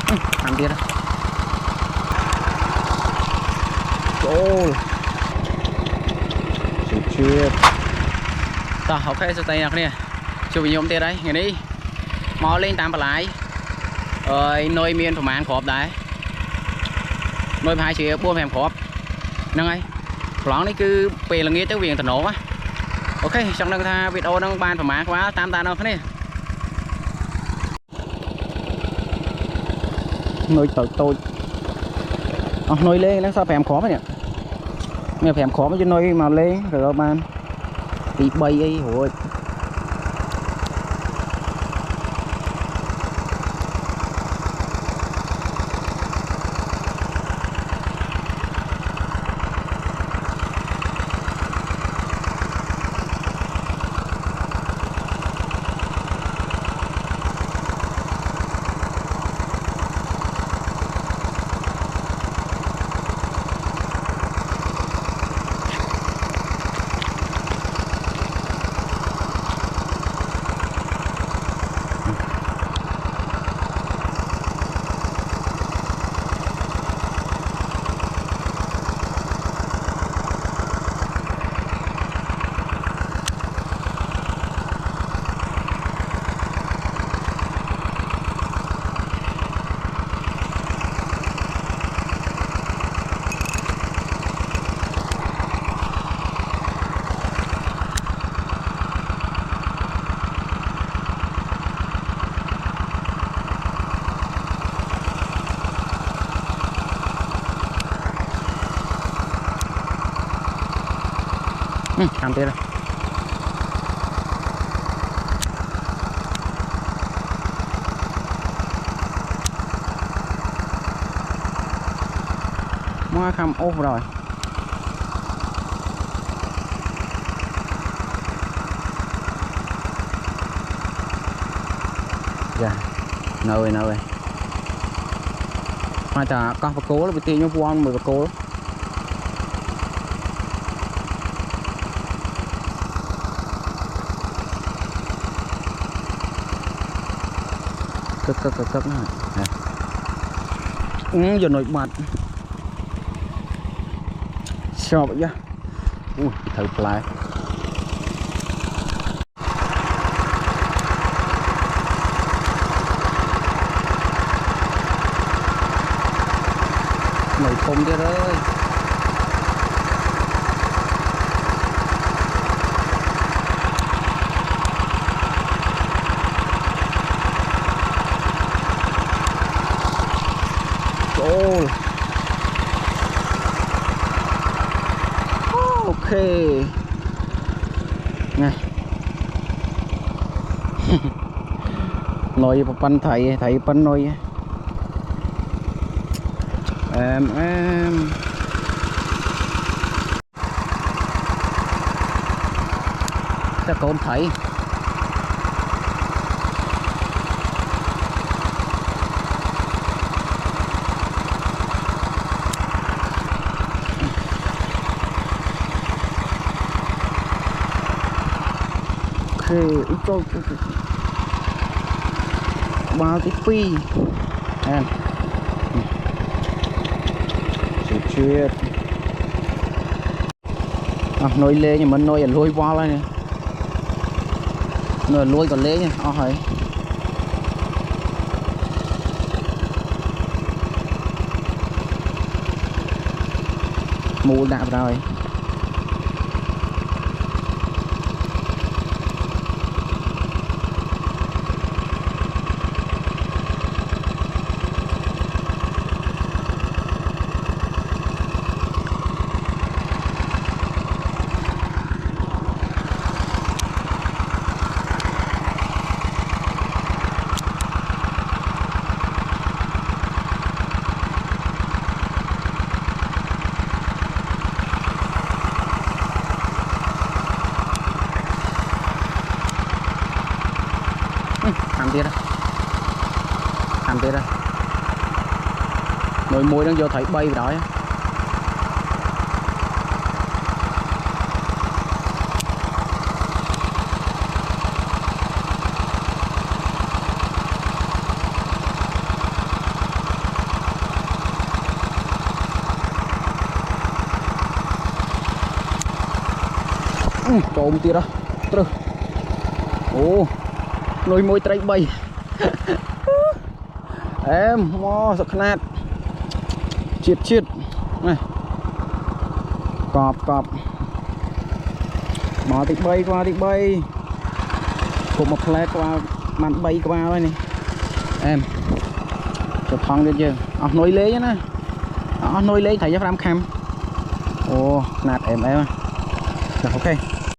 Làmទៀតចូលជឿតោះអូខេសួស្តីអ្នកគ្នាជួបខ្ញុំទៀតហើយថ្ងៃនេះមកលេងតាមបន្លាយនុយមានប្រហែលគ្រាប់ដែរនុយប្រហែលជា4-5គ្រាប់ហ្នឹងហើយប្រឡងនេះគឺពេលល្ងាចទៅវាតំណណាអូខេចង់ដឹងថាវីដេអូហ្នឹងបានប្រហែលក្បាលតាមតាអ្នកគ្នានុយតូចអស់នុយលេងហ្នឹងសល់5គ្រាប់ហ្នឹងមាន5គ្រាប់ជានុយមកលេងរើបាន2 3អីរួចlàm tiếp đây mua khăm ốp rồi dạ nơi mà chả con vật cố là bị tiền nhau vuông 10 vật cố cực này giờ nổi bật sao vậy thử lại nổi không kia ơi ok này nói pan thầy pan nói em ta con thầy bao tí phi em chuyện nồi lê nhưng mà nồi là lôi qua lại nè nồi lôi còn lê nha hỏi mù đạp rồi làm tiếp đây nồi muối đang vô thấy bay vào đó trộm tiệt đó trừ ô nuôi môi trái bay em mò sọc nát chiết này cọp mò tịch bay qua cùng một lát qua màn bay qua đây này em chụp thong lên chưa nuôi lê nhá nè nuôi lê thấy cho làm cam ô nạt em ok